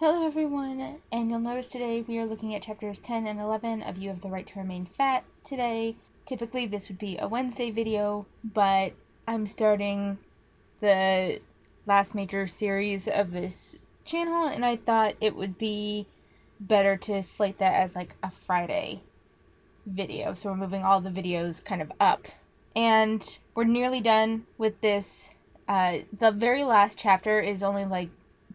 Hello everyone, and you'll notice today we are looking at chapters 10 and 11 of You Have the Right to Remain Fat today. Typically this would be a Wednesday video, but I'm starting the last major series of this channel, and I thought it would be better to slate that as like a Friday video. So we're moving all the videos kind of up. And we're nearly done with this. The very last chapter is only like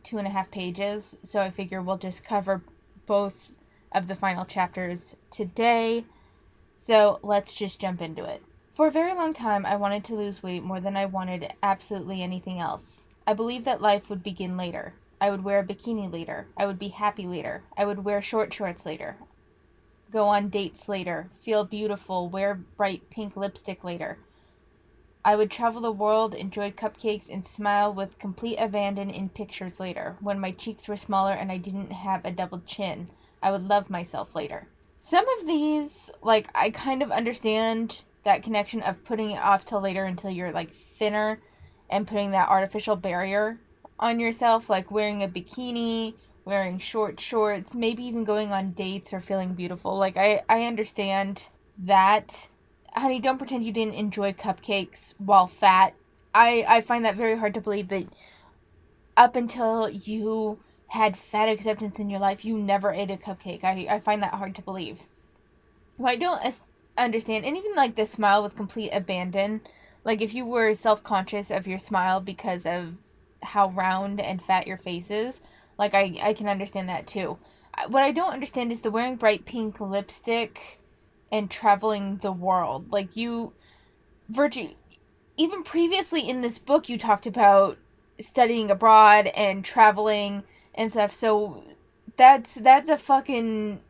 2.5 pages, so I figure we'll just cover both of the final chapters today. So let's just jump into it. For a very long time, I wanted to lose weight more than I wanted absolutely anything else. I believed that life would begin later. I would wear a bikini later. I would be happy later. I would wear short shorts later. Go on dates later. Feel beautiful. Wear bright pink lipstick later. I would travel the world, enjoy cupcakes, and smile with complete abandon in pictures later. When my cheeks were smaller and I didn't have a double chin, I would love myself later. Some of these, like, I kind of understand that connection of putting it off till later until you're, like, thinner and putting that artificial barrier on yourself, like wearing a bikini, wearing short shorts, maybe even going on dates or feeling beautiful. Like, I understand that. Honey, don't pretend you didn't enjoy cupcakes while fat. I find that very hard to believe that up until you had fat acceptance in your life, you never ate a cupcake. I find that hard to believe. What I don't understand, and even like the smile with complete abandon, like if you were self-conscious of your smile because of how round and fat your face is, like I can understand that too. What I don't understand is the wearing bright pink lipstick and traveling the world. Like you, Virgie, even previously in this book, you talked about studying abroad and traveling and stuff. So that's a fucking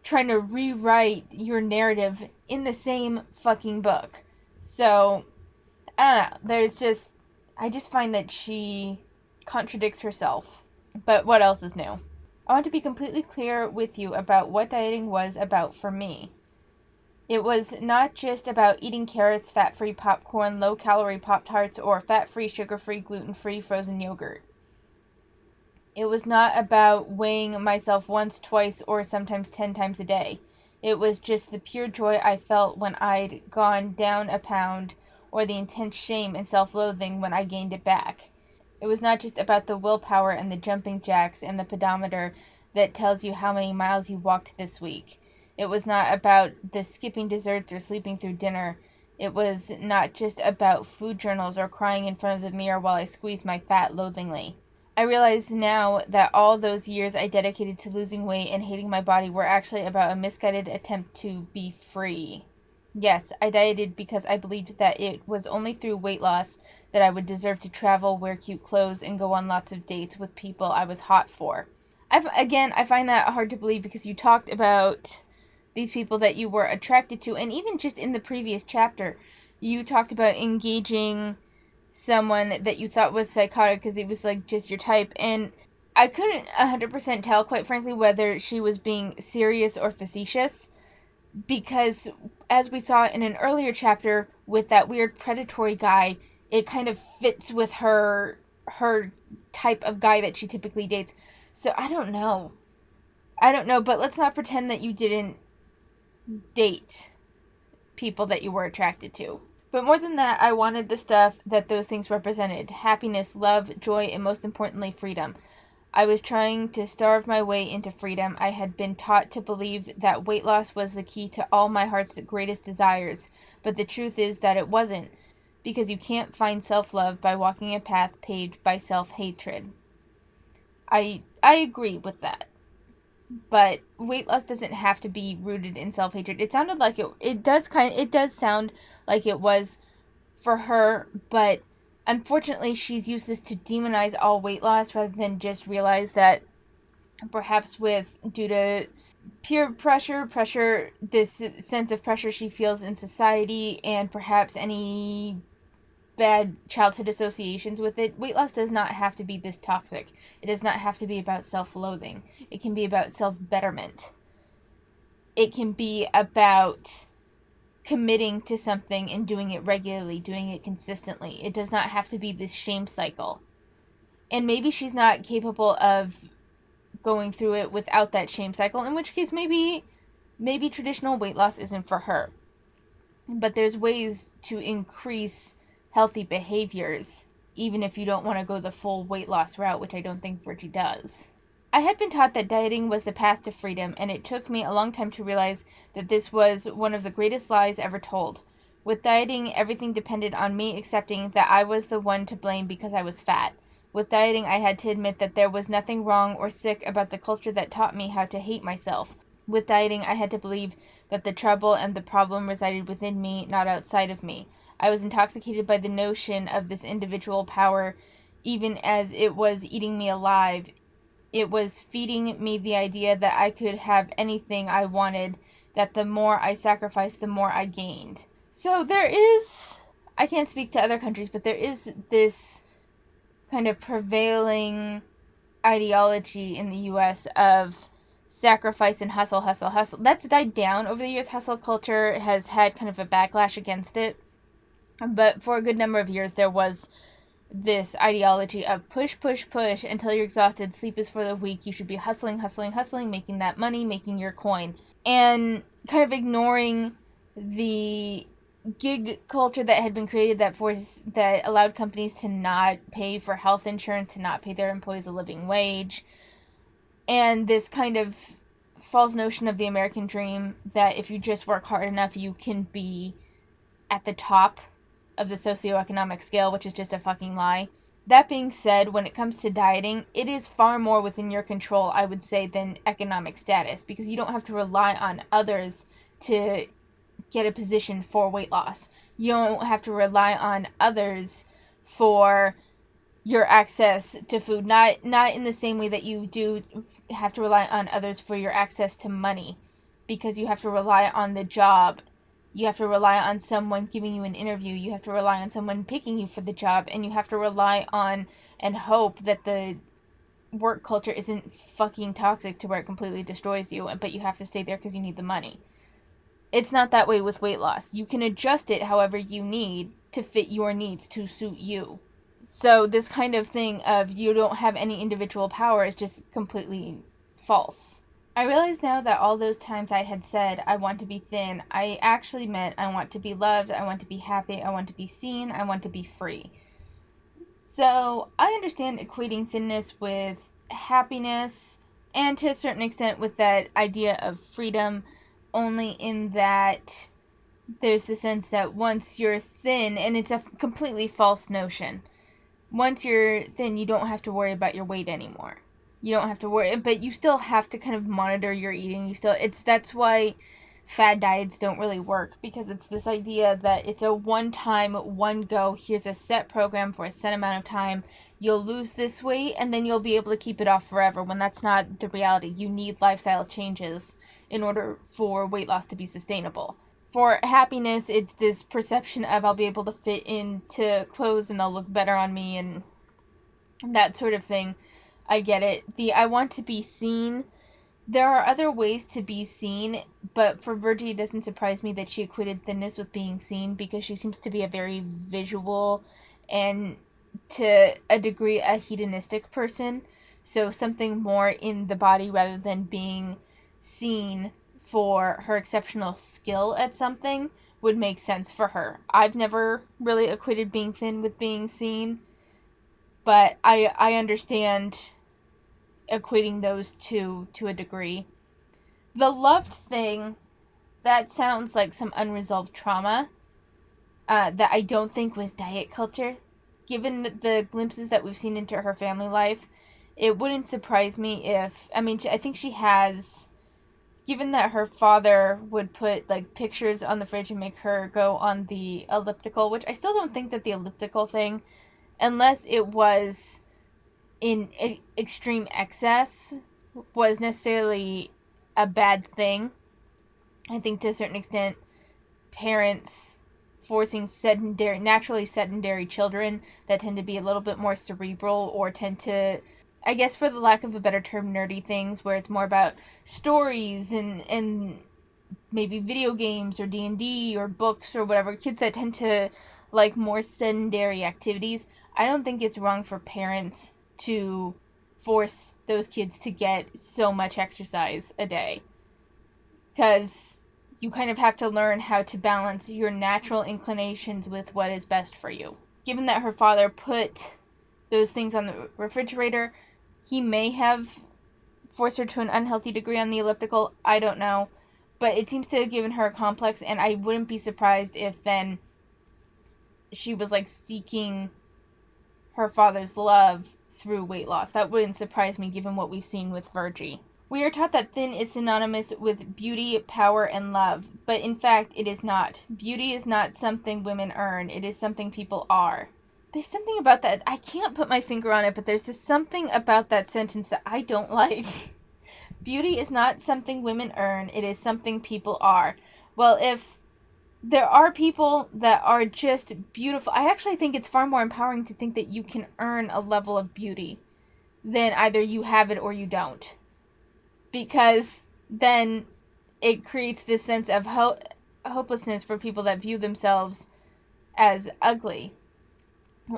trying to rewrite your narrative in the same fucking book. So I don't know. I just find that she contradicts herself. But what else is new? I want to be completely clear with you about what dieting was about for me. It was not just about eating carrots, fat-free popcorn, low-calorie Pop-Tarts, or fat-free, sugar-free, gluten-free frozen yogurt. It was not about weighing myself once, twice, or sometimes 10 times a day. It was just the pure joy I felt when I'd gone down a pound, or the intense shame and self-loathing when I gained it back. It was not just about the willpower and the jumping jacks and the pedometer that tells you how many miles you walked this week. It was not about the skipping desserts or sleeping through dinner. It was not just about food journals or crying in front of the mirror while I squeezed my fat loathingly. I realize now that all those years I dedicated to losing weight and hating my body were actually about a misguided attempt to be free. Yes, I dieted because I believed that it was only through weight loss that I would deserve to travel, wear cute clothes, and go on lots of dates with people I was hot for. I find that hard to believe because you talked about these people that you were attracted to, and even just in the previous chapter, you talked about engaging someone that you thought was psychotic because it was like just your type, and I couldn't 100% tell, quite frankly, whether she was being serious or facetious, because as we saw in an earlier chapter with that weird predatory guy, it kind of fits with her type of guy that she typically dates. So I don't know, but let's not pretend that you didn't date people that you were attracted to. But more than that, I wanted the stuff that those things represented: happiness, love, joy, and most importantly, freedom. I was trying to starve my way into freedom. I had been taught to believe that weight loss was the key to all my heart's greatest desires, but the truth is that it wasn't, because you can't find self-love by walking a path paved by self-hatred. I agree with that. But weight loss doesn't have to be rooted in self-hatred. It sounded like it does sound like it was for her, but unfortunately she's used this to demonize all weight loss rather than just realize that perhaps due to peer pressure, this sense of pressure she feels in society, and perhaps any bad childhood associations with it, weight loss does not have to be this toxic. It does not have to be about self-loathing. It can be about self-betterment. It can be about committing to something and doing it regularly, doing it consistently. It does not have to be this shame cycle. And maybe she's not capable of going through it without that shame cycle, in which case maybe traditional weight loss isn't for her. But there's ways to increase healthy behaviors, even if you don't want to go the full weight loss route, which I don't think Virgie does. I had been taught that dieting was the path to freedom, and it took me a long time to realize that this was one of the greatest lies ever told. With dieting, everything depended on me accepting that I was the one to blame because I was fat. With dieting, I had to admit that there was nothing wrong or sick about the culture that taught me how to hate myself. With dieting, I had to believe that the trouble and the problem resided within me, not outside of me. I was intoxicated by the notion of this individual power, even as it was eating me alive. It was feeding me the idea that I could have anything I wanted, that the more I sacrificed, the more I gained. So there is, I can't speak to other countries, but there is this kind of prevailing ideology in the US of sacrifice and hustle. That's died down over the years. Hustle culture has had kind of a backlash against it. But for a good number of years, there was this ideology of push until you're exhausted. Sleep is for the weak. You should be hustling, making that money, making your coin. And kind of ignoring the gig culture that had been created that allowed companies to not pay for health insurance, to not pay their employees a living wage. And this kind of false notion of the American dream that if you just work hard enough, you can be at the top of the socioeconomic scale, which is just a fucking lie. That being said, when it comes to dieting, it is far more within your control, I would say, than economic status, because you don't have to rely on others to get a position for weight loss. You don't have to rely on others for your access to food, not in the same way that you do have to rely on others for your access to money, because you have to rely on the job. You have to rely on someone giving you an interview. You have to rely on someone picking you for the job, and you have to rely on and hope that the work culture isn't fucking toxic to where it completely destroys you, but you have to stay there because you need the money. It's not that way with weight loss. You can adjust it however you need to fit your needs, to suit you. So this kind of thing of you don't have any individual power is just completely false. I realize now that all those times I had said I want to be thin, I actually meant I want to be loved, I want to be happy, I want to be seen, I want to be free. So I understand equating thinness with happiness, and to a certain extent with that idea of freedom, only in that there's the sense that once you're thin, and it's a completely false notion, once you're thin, you don't have to worry about your weight anymore. You don't have to worry, but you still have to kind of monitor your eating. That's why fad diets don't really work, because it's this idea that it's a one-time, one-go, here's a set program for a set amount of time, you'll lose this weight, and then you'll be able to keep it off forever, when that's not the reality. You need lifestyle changes in order for weight loss to be sustainable. For happiness, it's this perception of I'll be able to fit into clothes and they'll look better on me and that sort of thing. I get it. I want to be seen. There are other ways to be seen, but for Virgie, it doesn't surprise me that she equated thinness with being seen, because she seems to be a very visual and, to a degree, a hedonistic person. So something more in the body rather than being seen for her exceptional skill at something would make sense for her. I've never really equated being thin with being seen, but I understand equating those two to a degree. The loved thing, that sounds like some unresolved trauma that I don't think was diet culture. Given the glimpses that we've seen into her family life, it wouldn't surprise me if, I think she has, given that her father would put like pictures on the fridge and make her go on the elliptical, which I still don't think that the elliptical thing, unless it was in extreme excess, was necessarily a bad thing. I think to a certain extent, parents forcing naturally sedentary children that tend to be a little bit more cerebral, or tend to, I guess for the lack of a better term, nerdy things, where it's more about stories and maybe video games or D&D or books or whatever, kids that tend to like more sedentary activities. I don't think it's wrong for parents to force those kids to get so much exercise a day. Because you kind of have to learn how to balance your natural inclinations with what is best for you. Given that her father put those things on the refrigerator, he may have forced her to an unhealthy degree on the elliptical. I don't know. But it seems to have given her a complex, and I wouldn't be surprised if then she was like seeking her father's love through weight loss. That wouldn't surprise me given what we've seen with Virgie. We are taught that thin is synonymous with beauty, power, and love, but in fact it is not. Beauty is not something women earn, it is something people are. There's something about that, I can't put my finger on it, but there's this something about that sentence that I don't like. Beauty is not something women earn, it is something people are. Well, if there are people that are just beautiful, I actually think it's far more empowering to think that you can earn a level of beauty than either you have it or you don't. Because then it creates this sense of hopelessness for people that view themselves as ugly,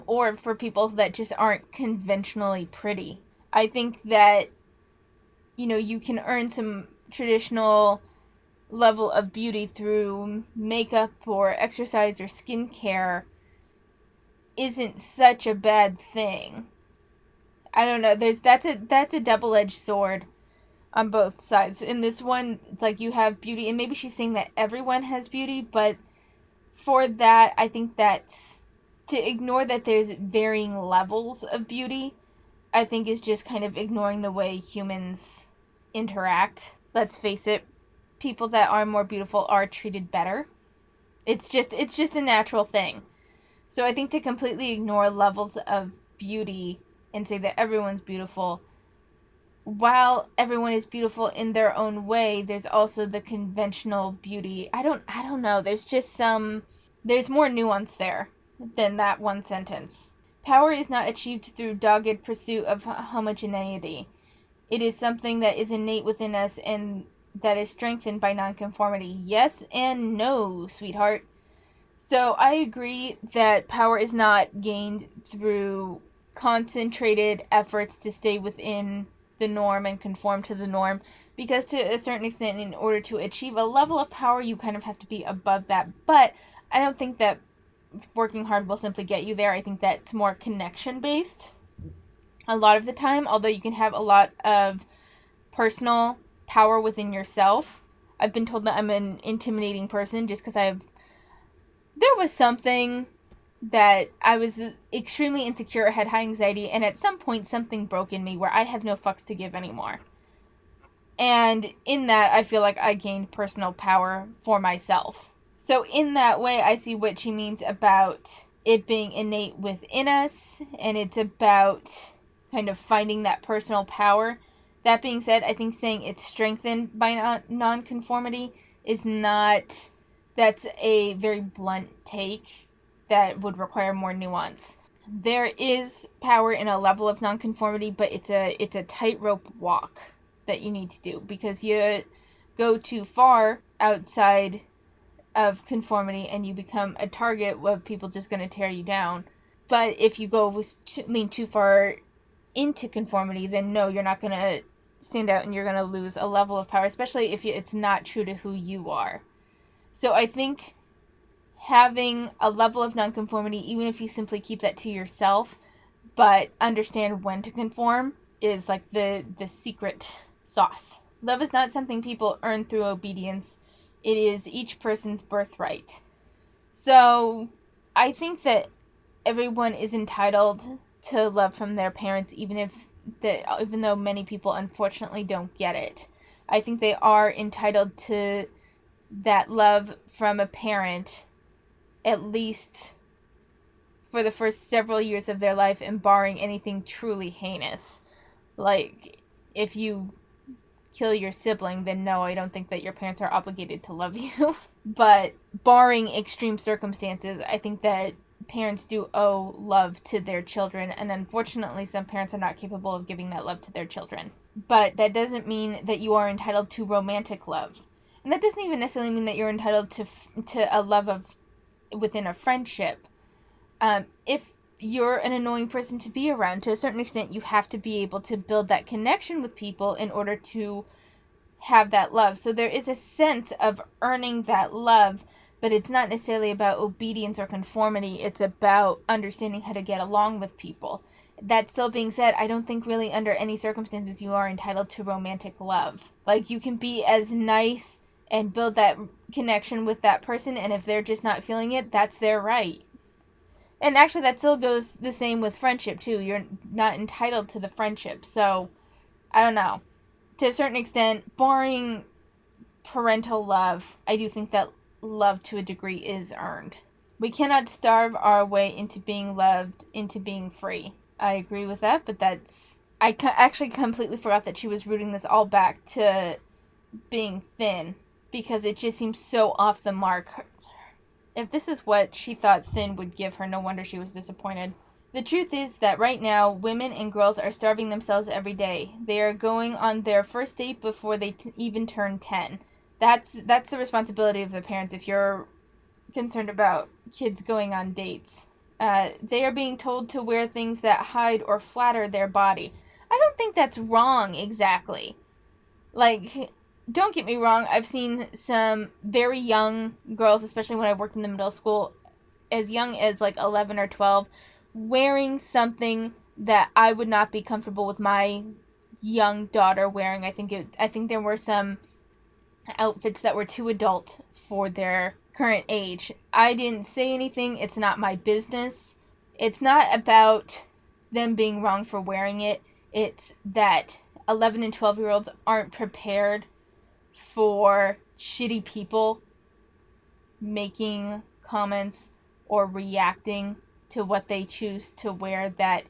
or for people that just aren't conventionally pretty. I think that, you can earn some traditional level of beauty through makeup or exercise or skincare isn't such a bad thing. I don't know, that's a double-edged sword on both sides. In this one, it's like you have beauty, and maybe she's saying that everyone has beauty, but for that, I think that's to ignore that there's varying levels of beauty, I think is just kind of ignoring the way humans interact. Let's face it, people that are more beautiful are treated better. It's just a natural thing. So I think to completely ignore levels of beauty and say that everyone's beautiful, while everyone is beautiful in their own way, there's also the conventional beauty. I don't know. There's more nuance there than that one sentence. Power is not achieved through dogged pursuit of homogeneity. It is something that is innate within us and that is strengthened by nonconformity. Yes and no, sweetheart. So I agree that power is not gained through concentrated efforts to stay within the norm and conform to the norm, because to a certain extent, in order to achieve a level of power, you kind of have to be above that. But I don't think that working hard will simply get you there. I think that's more connection based a lot of the time, although you can have a lot of personal power within yourself. I've been told that I'm an intimidating person just because there was something that I was extremely insecure, had high anxiety, and at some point something broke in me where I have no fucks to give anymore. And in that, I feel like I gained personal power for myself. So in that way, I see what she means about it being innate within us, and it's about kind of finding that personal power. That being said, I think saying it's strengthened by nonconformity is not, that's a very blunt take that would require more nuance. There is power in a level of nonconformity, but it's a tightrope walk that you need to do, because you go too far outside of conformity and you become a target of people just going to tear you down. But if you lean too far into conformity, then no, you're not going to stand out and you're going to lose a level of power, especially if it's not true to who you are. So I think having a level of nonconformity, even if you simply keep that to yourself, but understand when to conform, is like the secret sauce. Love is not something people earn through obedience. It is each person's birthright. So I think that everyone is entitled to love from their parents, even though many people unfortunately don't get it. I think they are entitled to that love from a parent, at least for the first several years of their life, and barring anything truly heinous. Like, if you kill your sibling, then no, I don't think that your parents are obligated to love you. But barring extreme circumstances, I think that parents do owe love to their children, and unfortunately some parents are not capable of giving that love to their children. But that doesn't mean that you are entitled to romantic love. And that doesn't even necessarily mean that you're entitled to a love of within a friendship. If you're an annoying person to be around. To a certain extent, you have to be able to build that connection with people in order to have that love. So there is a sense of earning that love, but it's not necessarily about obedience or conformity. It's about understanding how to get along with people. That still being said, I don't think really under any circumstances you are entitled to romantic love. Like, you can be as nice and build that connection with that person, and if they're just not feeling it, that's their right. And actually, that still goes the same with friendship, too. You're not entitled to the friendship. So, I don't know. To a certain extent, barring parental love, I do think that love to a degree is earned. We cannot starve our way into being loved, into being free. I agree with that, but that's... actually completely forgot that she was rooting this all back to being thin, because it just seems so off the mark. If this is what she thought thin would give her, no wonder she was disappointed. The truth is that right now, women and girls are starving themselves every day. They are going on their first date before they even turn 10. That's the responsibility of the parents if you're concerned about kids going on dates. They are being told to wear things that hide or flatter their body. I don't think that's wrong exactly. Like, don't get me wrong, I've seen some very young girls, especially when I worked in the middle school, as young as like 11 or 12, wearing something that I would not be comfortable with my young daughter wearing. I think there were some outfits that were too adult for their current age. I didn't say anything. It's not my business. It's not about them being wrong for wearing it. It's that 11 and 12-year-olds aren't prepared for shitty people making comments or reacting to what they choose to wear that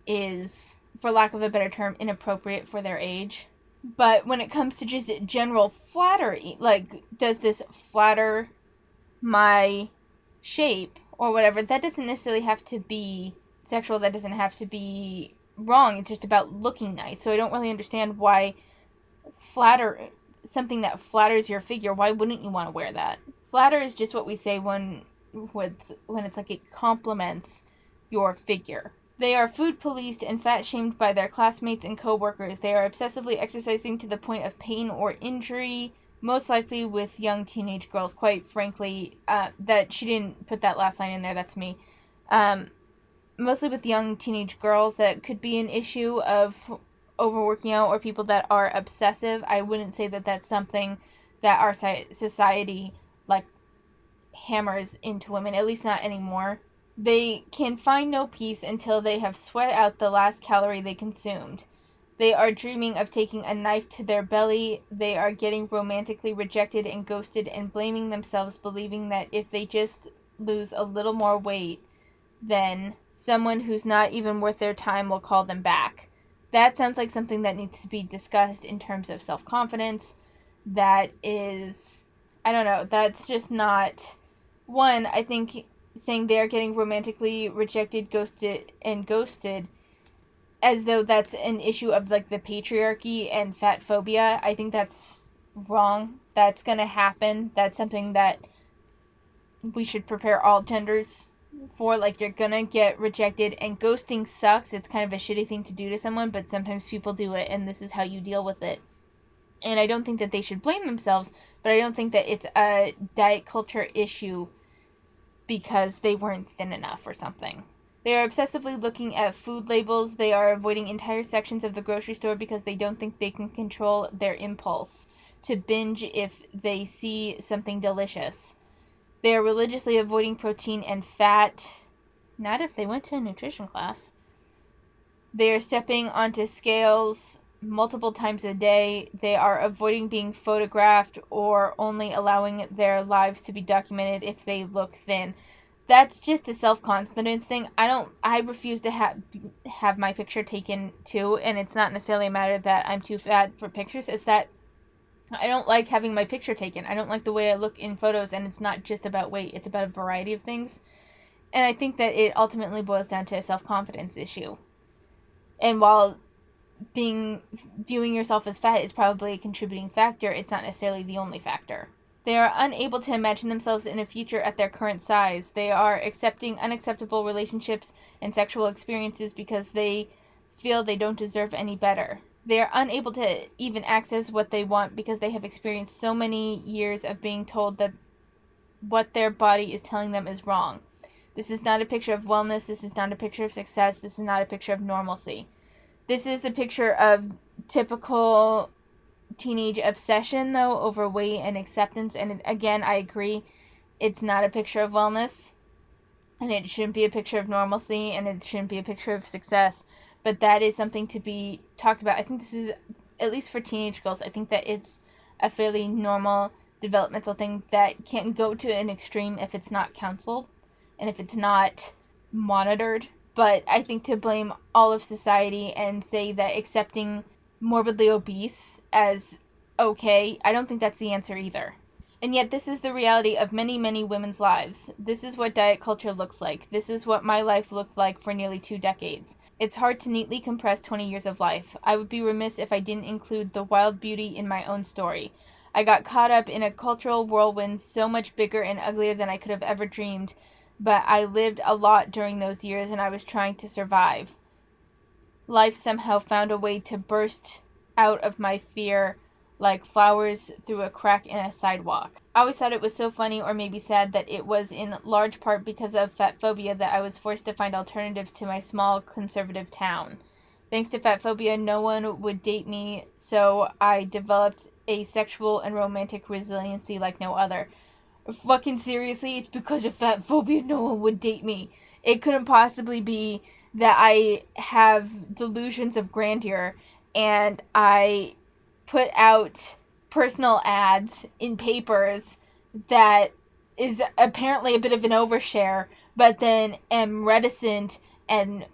is, for lack of a better term, inappropriate for their age. But when it comes to just general flattery, like, does this flatter my shape or whatever, that doesn't necessarily have to be sexual, that doesn't have to be wrong, it's just about looking nice. So I don't really understand why something that flatters your figure, why wouldn't you want to wear that? Flatter is just what we say when it's like it complements your figure. They are food policed and fat shamed by their classmates and co-workers. They are obsessively exercising to the point of pain or injury, most likely with young teenage girls. Quite frankly, that she didn't put that last line in there, that's me. Mostly with young teenage girls, that could be an issue of overworking out or people that are obsessive. I wouldn't say that that's something that our society, like, hammers into women, at least not anymore. They can find no peace until they have sweat out the last calorie they consumed. They are dreaming of taking a knife to their belly. They are getting romantically rejected and ghosted and blaming themselves, believing that if they just lose a little more weight, then someone who's not even worth their time will call them back. That sounds like something that needs to be discussed in terms of self-confidence. That is, I don't know, that's just not... One, I think saying they're getting romantically rejected, ghosted, as though that's an issue of, like, the patriarchy and fat phobia, I think that's wrong. That's gonna happen. That's something that we should prepare all genders for. Like, you're gonna get rejected, and ghosting sucks. It's kind of a shitty thing to do to someone, but sometimes people do it, and this is how you deal with it. And I don't think that they should blame themselves, but I don't think that it's a diet culture issue because they weren't thin enough or something. They are obsessively looking at food labels. They are avoiding entire sections of the grocery store because they don't think they can control their impulse to binge if they see something delicious. They are religiously avoiding protein and fat. Not if they went to a nutrition class. They are stepping onto scales multiple times a day. They are avoiding being photographed or only allowing their lives to be documented if they look thin. That's just a self-confidence thing. I refuse to have my picture taken too, and it's not necessarily a matter that I'm too fat for pictures. It's that I don't like having my picture taken. I don't like the way I look in photos, and it's not just about weight. It's about a variety of things. And I think that it ultimately boils down to a self-confidence issue. And while viewing yourself as fat is probably a contributing factor, it's not necessarily the only factor. They are unable to imagine themselves in a future at their current size. They are accepting unacceptable relationships and sexual experiences because they feel they don't deserve any better. They are unable to even access what they want because they have experienced so many years of being told that what their body is telling them is wrong. This is not a picture of wellness. This is not a picture of success. This is not a picture of normalcy. This is a picture of typical teenage obsession, though, over weight and acceptance. And again, I agree, it's not a picture of wellness, and it shouldn't be a picture of normalcy, and it shouldn't be a picture of success. But that is something to be talked about. I think this is, at least for teenage girls, I think that it's a fairly normal developmental thing that can go to an extreme if it's not counseled and if it's not monitored. But I think to blame all of society and say that accepting morbidly obese as okay, I don't think that's the answer either. And yet this is the reality of many, many women's lives. This is what diet culture looks like. This is what my life looked like for nearly 2 decades. It's hard to neatly compress 20 years of life. I would be remiss if I didn't include the wild beauty in my own story. I got caught up in a cultural whirlwind so much bigger and uglier than I could have ever dreamed, but I lived a lot during those years and I was trying to survive. Life somehow found a way to burst out of my fear like flowers through a crack in a sidewalk. I always thought it was so funny, or maybe sad, that it was in large part because of fat phobia that I was forced to find alternatives to my small conservative town. Thanks to fat phobia, no one would date me, so I developed a sexual and romantic resiliency like no other. Fucking seriously, it's because of fat phobia no one would date me. It couldn't possibly be that I have delusions of grandeur and I put out personal ads in papers that is apparently a bit of an overshare, but then am reticent and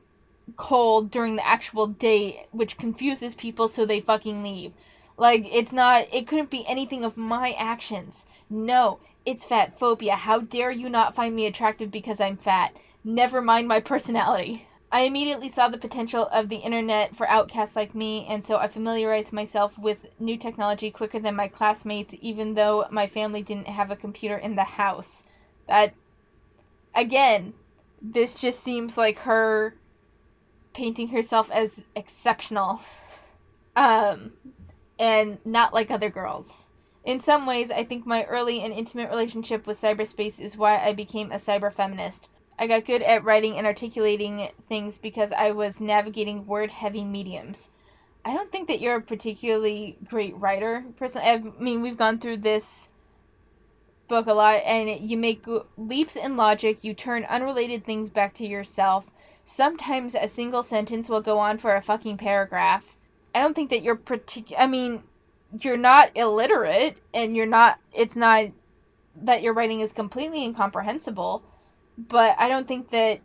cold during the actual date, which confuses people so they fucking leave. Like, it couldn't be anything of my actions. No, it's fat phobia. How dare you not find me attractive because I'm fat? Never mind my personality. I immediately saw the potential of the internet for outcasts like me, and so I familiarized myself with new technology quicker than my classmates, even though my family didn't have a computer in the house. That, again, this just seems like her painting herself as exceptional. And not like other girls. In some ways, I think my early and intimate relationship with cyberspace is why I became a cyber feminist. I got good at writing and articulating things because I was navigating word-heavy mediums. I don't think that you're a particularly great writer, personally. I mean, we've gone through this book a lot, and you make leaps in logic, you turn unrelated things back to yourself. Sometimes a single sentence will go on for a fucking paragraph. I don't think that you're you're not illiterate, and it's not that your writing is completely incomprehensible, but I don't think that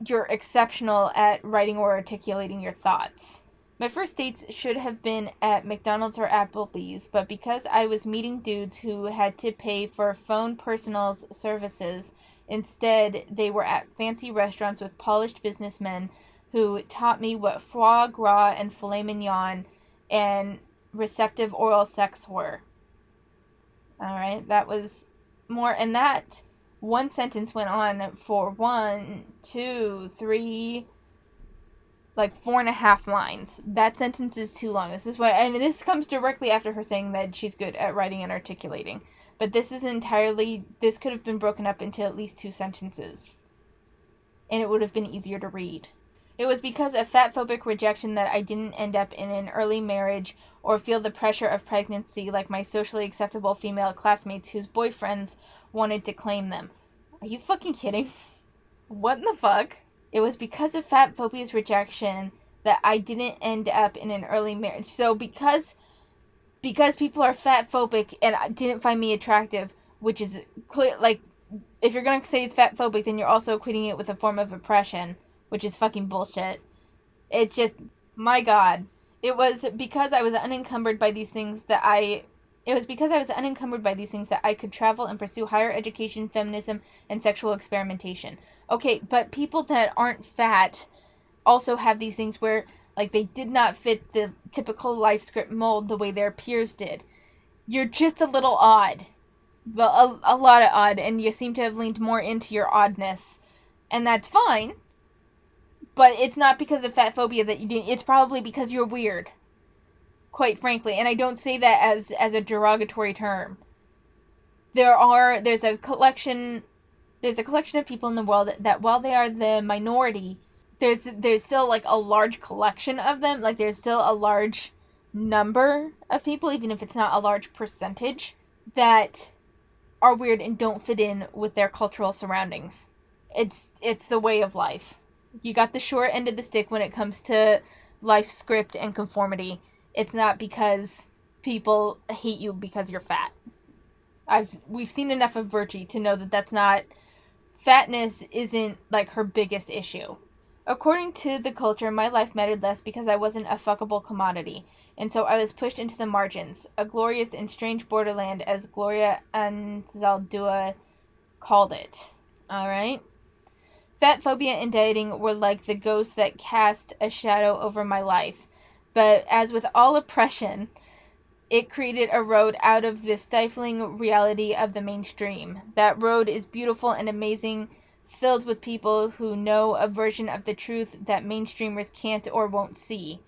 you're exceptional at writing or articulating your thoughts. My first dates should have been at McDonald's or Applebee's, but because I was meeting dudes who had to pay for phone personals services, instead they were at fancy restaurants with polished businessmen who taught me what foie gras and filet mignon and receptive oral sex were. Alright, that was more, and that one sentence went on for 1, 2, 3, like 4.5 lines. That sentence is too long. This comes directly after her saying that she's good at writing and articulating. But this could have been broken up into at least 2 sentences. And it would have been easier to read. It was because of fat-phobic rejection that I didn't end up in an early marriage or feel the pressure of pregnancy like my socially acceptable female classmates whose boyfriends wanted to claim them. Are you fucking kidding? What in the fuck? It was because of fat phobia's rejection that I didn't end up in an early marriage. So because people are fat phobic and didn't find me attractive, which is clear, like, if you're gonna say it's fat phobic, then you're also equating it with a form of oppression, which is fucking bullshit. It's just, my God. It was because I was unencumbered by these things that I could travel and pursue higher education, feminism, and sexual experimentation. Okay, but people that aren't fat also have these things where, like, they did not fit the typical life script mold the way their peers did. You're just a little odd. Well, a lot of odd, and you seem to have leaned more into your oddness. And that's fine, but it's not because of fat phobia that you do. It's probably because you're weird, quite frankly. And I don't say that as a derogatory term. There's a collection of people in the world that while they are the minority, there's still like a large collection of them. Like there's still a large number of people, even if it's not a large percentage, that are weird and don't fit in with their cultural surroundings. It's the way of life. You got the short end of the stick when it comes to life script and conformity. It's not because people hate you because you're fat. We've seen enough of Virgie to know that that's not, fatness isn't like her biggest issue. According to the culture, my life mattered less because I wasn't a fuckable commodity, and so I was pushed into the margins, a glorious and strange borderland, as Gloria Anzaldúa called it. Alright? Fat phobia and dieting were like the ghosts that cast a shadow over my life, but as with all oppression, it created a road out of the stifling reality of the mainstream. That road is beautiful and amazing, filled with people who know a version of the truth that mainstreamers can't or won't see.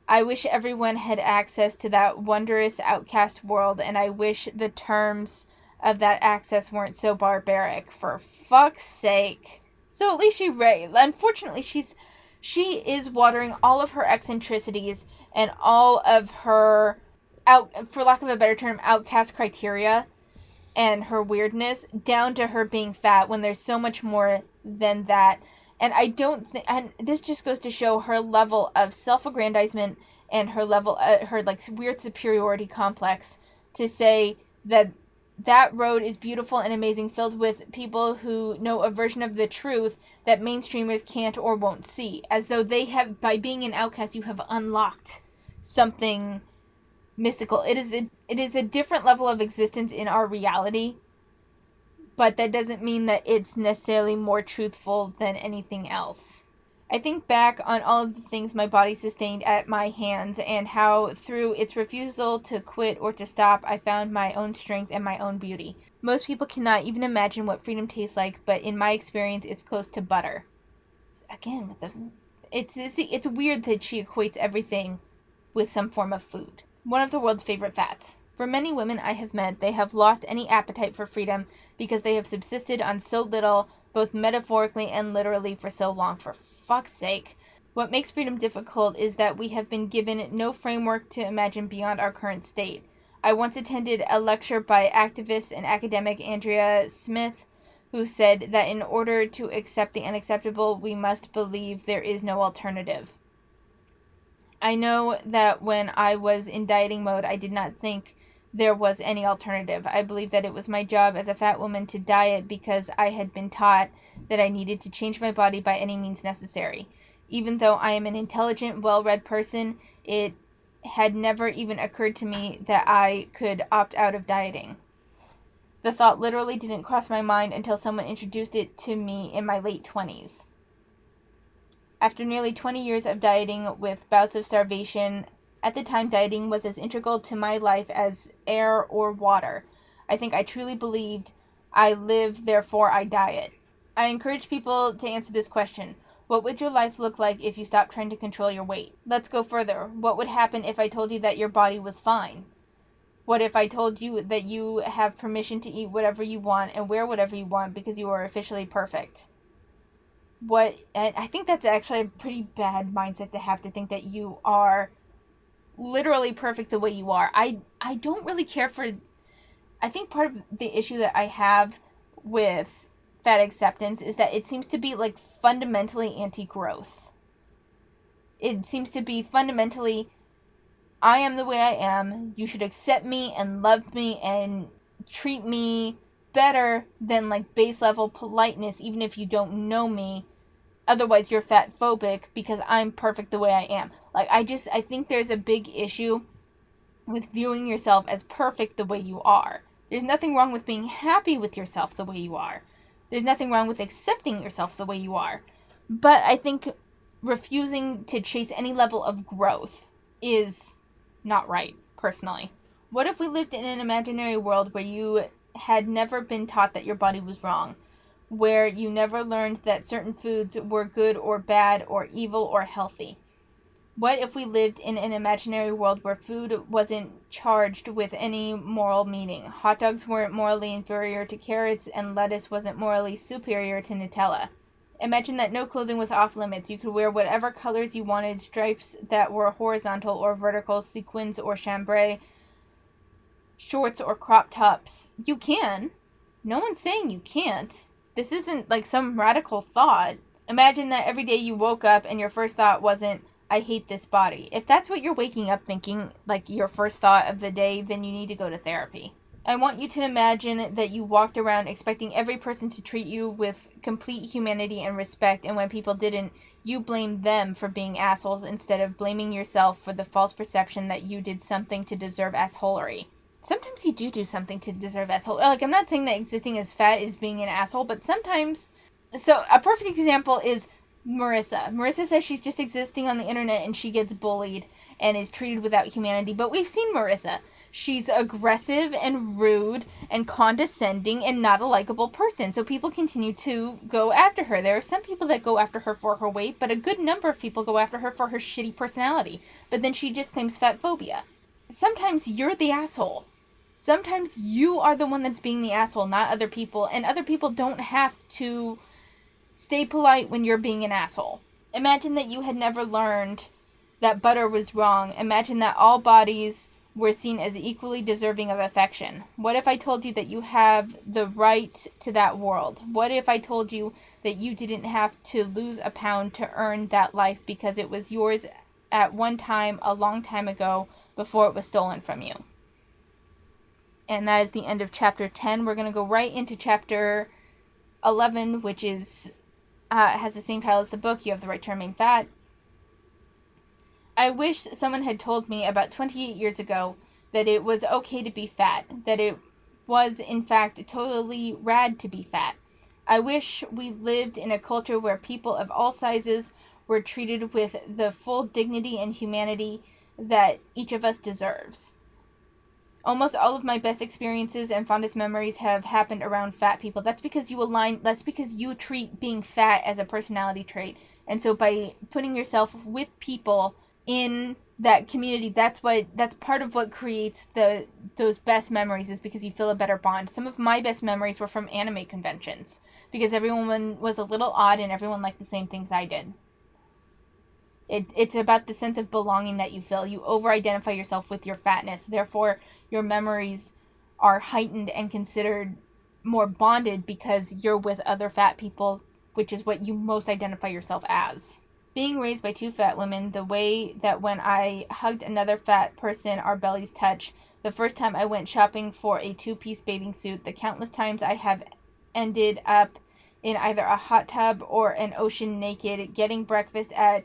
I wish everyone had access to that wondrous outcast world, and I wish the terms of that access weren't so barbaric. For fuck's sake. So at least unfortunately, she is watering all of her eccentricities and all of her, for lack of a better term, outcast criteria and her weirdness down to her being fat when there's so much more than that. And I don't think, and this just goes to show her level of self-aggrandizement and her level, her like weird superiority complex, to say that that road is beautiful and amazing, filled with people who know a version of the truth that mainstreamers can't or won't see, as though they have, by being an outcast, you have unlocked something mystical. It is a different level of existence in our reality, but that doesn't mean that it's necessarily more truthful than anything else. I think back on all of the things my body sustained at my hands, and how through its refusal to quit or to stop, I found my own strength and my own beauty. Most people cannot even imagine what freedom tastes like, but in my experience, it's close to butter. Again, it's weird that she equates everything with some form of food. One of the world's favorite fats. For many women I have met, they have lost any appetite for freedom because they have subsisted on so little, both metaphorically and literally, for so long. For fuck's sake. What makes freedom difficult is that we have been given no framework to imagine beyond our current state. I once attended a lecture by activist and academic Andrea Smith, who said that in order to accept the unacceptable, we must believe there is no alternative. I know that when I was in dieting mode, I did not think there was any alternative. I believed that it was my job as a fat woman to diet because I had been taught that I needed to change my body by any means necessary. Even though I am an intelligent, well-read person, it had never even occurred to me that I could opt out of dieting. The thought literally didn't cross my mind until someone introduced it to me in my late 20s. After nearly 20 years of dieting with bouts of starvation, at the time dieting was as integral to my life as air or water. I think I truly believed I live, therefore I diet. I encourage people to answer this question. What would your life look like if you stopped trying to control your weight? Let's go further. What would happen if I told you that your body was fine? What if I told you that you have permission to eat whatever you want and wear whatever you want because you are officially perfect? And I think that's actually a pretty bad mindset to have, to think that you are literally perfect the way you are. I don't really care for, I think part of the issue that I have with fat acceptance is that it seems to be like fundamentally anti-growth. It seems to be fundamentally, I am the way I am, you should accept me and love me and treat me better than like base level politeness, even if you don't know me. Otherwise, you're fat phobic because I'm perfect the way I am. Like, I think there's a big issue with viewing yourself as perfect the way you are. There's nothing wrong with being happy with yourself the way you are. There's nothing wrong with accepting yourself the way you are. But I think refusing to chase any level of growth is not right, personally. What if we lived in an imaginary world where you had never been taught that your body was wrong? Where you never learned that certain foods were good or bad or evil or healthy? What if we lived in an imaginary world where food wasn't charged with any moral meaning? Hot dogs weren't morally inferior to carrots, and lettuce wasn't morally superior to Nutella. Imagine that no clothing was off limits. You could wear whatever colors you wanted, stripes that were horizontal or vertical, sequins or chambray, shorts or crop tops. You can. No one's saying you can't. This isn't like some radical thought. Imagine that every day you woke up and your first thought wasn't, I hate this body. If that's what you're waking up thinking, like your first thought of the day, then you need to go to therapy. I want you to imagine that you walked around expecting every person to treat you with complete humanity and respect, and when people didn't, you blamed them for being assholes instead of blaming yourself for the false perception that you did something to deserve assholery. Sometimes you do something to deserve asshole. Like, I'm not saying that existing as fat is being an asshole, but sometimes... So, a perfect example is Marissa. Marissa says she's just existing on the internet and she gets bullied and is treated without humanity. But we've seen Marissa. She's aggressive and rude and condescending and not a likable person. So people continue to go after her. There are some people that go after her for her weight, but a good number of people go after her for her shitty personality. But then she just claims fat phobia. Sometimes you're the asshole. Sometimes you are the one that's being the asshole, not other people. And other people don't have to stay polite when you're being an asshole. Imagine that you had never learned that butter was wrong. Imagine that all bodies were seen as equally deserving of affection. What if I told you that you have the right to that world? What if I told you that you didn't have to lose a pound to earn that life because it was yours at one time, a long time ago, before it was stolen from you? And that is the end of chapter 10. We're going to go right into chapter 11, which is has the same title as the book, You Have the Right to Remain Fat. I wish someone had told me about 28 years ago that it was okay to be fat, that it was, in fact, totally rad to be fat. I wish we lived in a culture where people of all sizes were treated with the full dignity and humanity that each of us deserves. Almost all of my best experiences and fondest memories have happened around fat people. That's because you treat being fat as a personality trait. And so by putting yourself with people in that community, that's part of what creates those best memories, is because you feel a better bond. Some of my best memories were from anime conventions because everyone was a little odd and everyone liked the same things I did. It's about the sense of belonging that you feel. You over-identify yourself with your fatness. Therefore, your memories are heightened and considered more bonded because you're with other fat people, which is what you most identify yourself as. Being raised by two fat women, the way that when I hugged another fat person, our bellies touch, the first time I went shopping for a two-piece bathing suit, the countless times I have ended up in either a hot tub or an ocean naked, getting breakfast at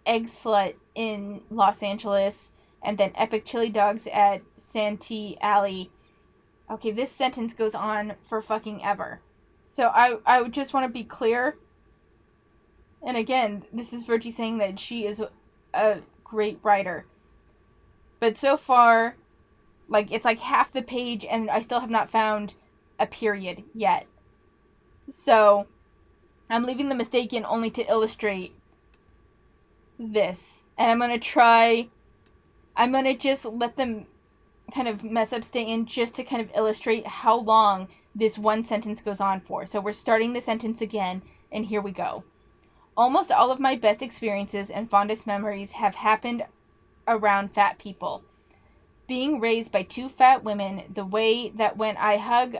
Egg Slut in Los Angeles, and then epic chili dogs at Santee Alley. Okay, this sentence goes on for fucking ever. So I would just want to be clear. And again, this is Virgie saying that she is a great writer. But so far, it's like half the page and I still have not found a period yet. So I'm leaving the mistake in only to illustrate this. And I'm going to just let them kind of mess up stay in just to kind of illustrate how long this one sentence goes on for. So we're starting the sentence again, and here we go. Almost all of my best experiences and fondest memories have happened around fat people. Being raised by two fat women, the way that when I hug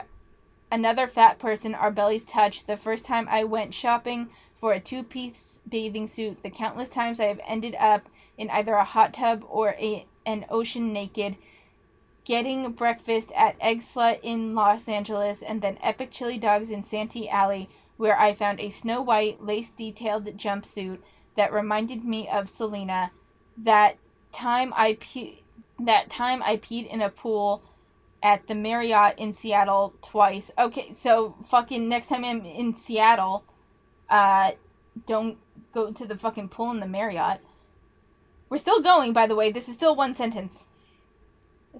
another fat person, our bellies touch, the first time I went shopping for a two-piece bathing suit, the countless times I have ended up in either a hot tub or an ocean naked, getting breakfast at Egg Slut in Los Angeles, and then epic chili dogs in Santee Alley, where I found a snow white, lace-detailed jumpsuit that reminded me of Selena. That time I peed in a pool at the Marriott in Seattle twice. Okay, so fucking next time I'm in Seattle, don't go to the fucking pool in the Marriott. We're still going, by the way. This is still one sentence.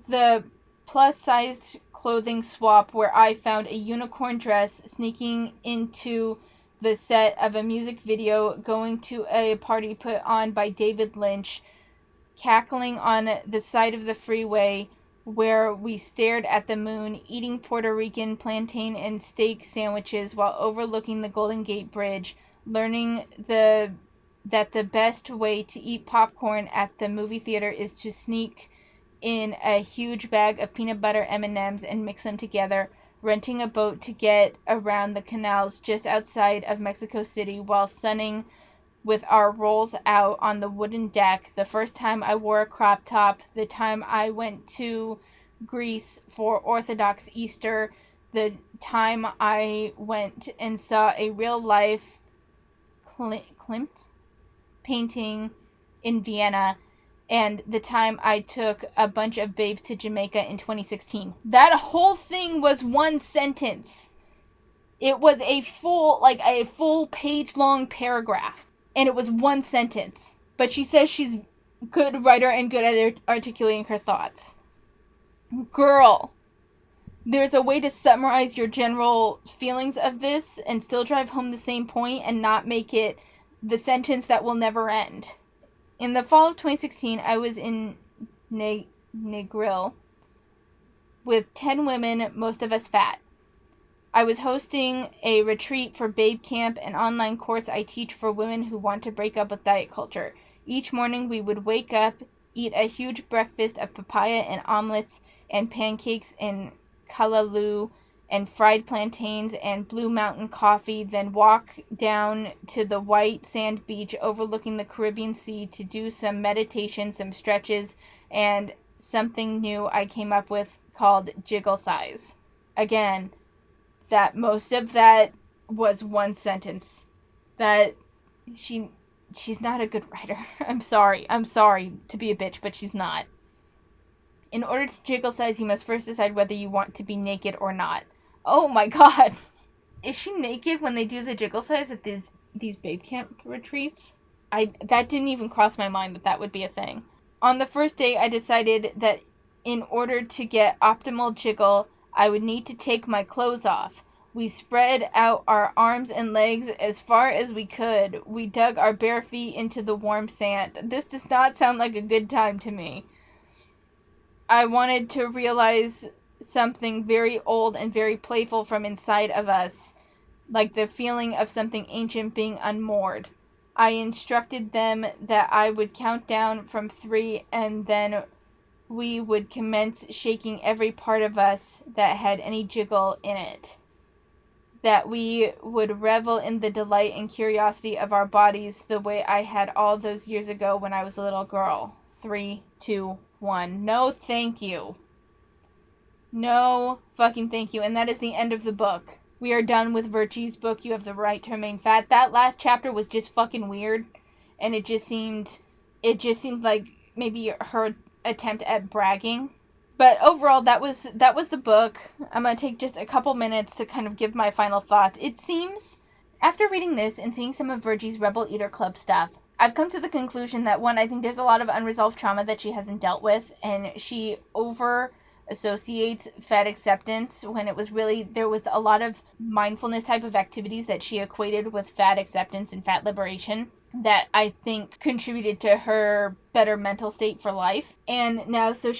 The plus-sized clothing swap where I found a unicorn dress sneaking into the set of a music video, going to a party put on by David Lynch, cackling on the side of the freeway where we stared at the moon, eating Puerto Rican plantain and steak sandwiches while overlooking the Golden Gate Bridge, learning that the best way to eat popcorn at the movie theater is to sneak in a huge bag of peanut butter M&Ms and mix them together, renting a boat to get around the canals just outside of Mexico City while sunning with our rolls out on the wooden deck, the first time I wore a crop top, the time I went to Greece for Orthodox Easter, the time I went and saw a real-life Klimt painting in Vienna, and the time I took a bunch of babes to Jamaica in 2016. That whole thing was one sentence. It was a full page-long paragraph. And it was one sentence. But she says she's a good writer and good at articulating her thoughts. Girl, there's a way to summarize your general feelings of this and still drive home the same point and not make it the sentence that will never end. In the fall of 2016, I was in Negril with 10 women, most of us fat. I was hosting a retreat for Babe Camp, an online course I teach for women who want to break up with diet culture. Each morning we would wake up, eat a huge breakfast of papaya and omelets and pancakes and kalaloo and fried plantains and Blue Mountain coffee, then walk down to the white sand beach overlooking the Caribbean Sea to do some meditation, some stretches, and something new I came up with called jiggle size. Again, that most of that was one sentence. That she's not a good writer. I'm sorry to be a bitch, but she's not. In order to jiggle size, you must first decide whether you want to be naked or not. Oh my god. Is she naked when they do the jiggle size at these babe camp retreats? That didn't even cross my mind that would be a thing. On the first day, I decided that in order to get optimal jiggle, I would need to take my clothes off. We spread out our arms and legs as far as we could. We dug our bare feet into the warm sand. This does not sound like a good time to me. I wanted to realize something very old and very playful from inside of us, like the feeling of something ancient being unmoored. I instructed them that I would count down from 3 and then we would commence shaking every part of us that had any jiggle in it. That we would revel in the delight and curiosity of our bodies the way I had all those years ago when I was a little girl. 3, 2, 1. No, thank you. No fucking thank you. And that is the end of the book. We are done with Virtie's book, You Have the Right to Remain Fat. That last chapter was just fucking weird. And it just seemed like maybe her attempt at bragging. But overall, that was the book. I'm going to take just a couple minutes to kind of give my final thoughts. It seems, after reading this and seeing some of Virgie's Rebel Eater Club stuff, I've come to the conclusion that, one, I think there's a lot of unresolved trauma that she hasn't dealt with, and she associates fat acceptance when it was really, there was a lot of mindfulness type of activities that she equated with fat acceptance and fat liberation that I think contributed to her better mental state for life. And now, so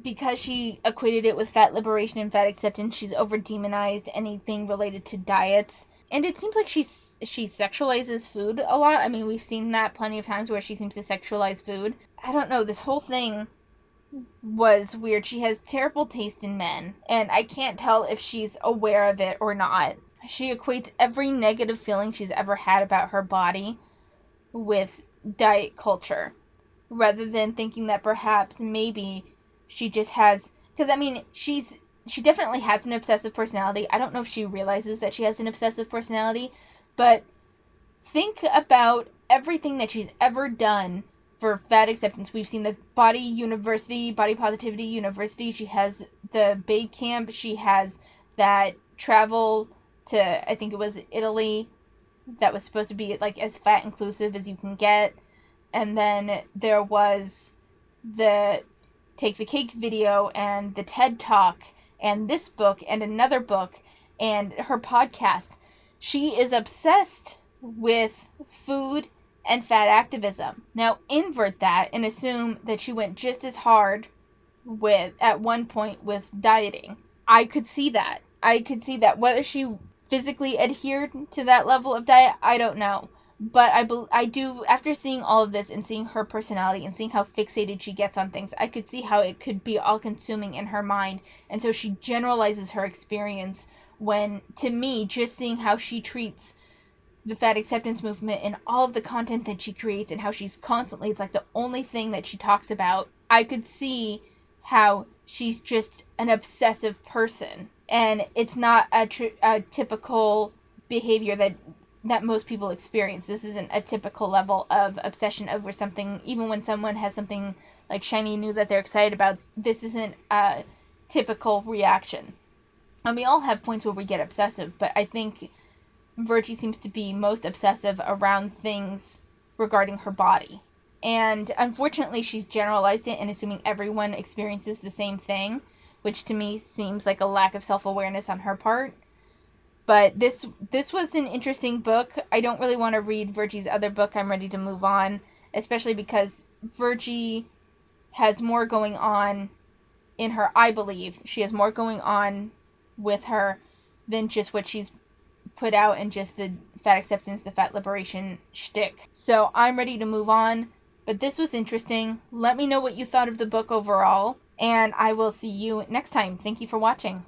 because she equated it with fat liberation and fat acceptance, she's over-demonized anything related to diets. And it seems like she sexualizes food a lot. I mean, we've seen that plenty of times where she seems to sexualize food. I don't know, this whole thing was weird. She has terrible taste in men, and I can't tell if she's aware of it or not. She equates every negative feeling she's ever had about her body with diet culture, rather than thinking that perhaps maybe she just has, because I mean, she definitely has an obsessive personality. I don't know if she realizes that she has an obsessive personality, but think about everything that she's ever done for fat acceptance. We've seen the Body Positivity University. She has the Babe Camp. She has that travel to, I think it was Italy, that was supposed to be like as fat inclusive as you can get. And then there was the Take the Cake video and the TED Talk and this book and another book and her podcast. She is obsessed with food and fat activism. Now invert that and assume that she went just as hard at one point with dieting. I could see that. Whether she physically adhered to that level of diet, I don't know. But I do, after seeing all of this and seeing her personality and seeing how fixated she gets on things, I could see how it could be all-consuming in her mind. And so she generalizes her experience when, to me, just seeing how she treats the fat acceptance movement and all of the content that she creates and how she's constantly, it's like the only thing that she talks about, I could see how she's just an obsessive person. And it's not a typical behavior that most people experience. This isn't a typical level of obsession over something. Even when someone has something like shiny new that they're excited about, this isn't a typical reaction. And we all have points where we get obsessive, but I think Virgie seems to be most obsessive around things regarding her body. And unfortunately, she's generalized it and assuming everyone experiences the same thing, which to me seems like a lack of self-awareness on her part. But this was an interesting book. I don't really want to read Virgie's other book. I'm ready to move on, especially because Virgie has more going on in her, I believe. She has more going on with her than just what she's put out and just the fat acceptance, the fat liberation shtick. So I'm ready to move on. But this was interesting. Let me know what you thought of the book overall, and I will see you next time. Thank you for watching.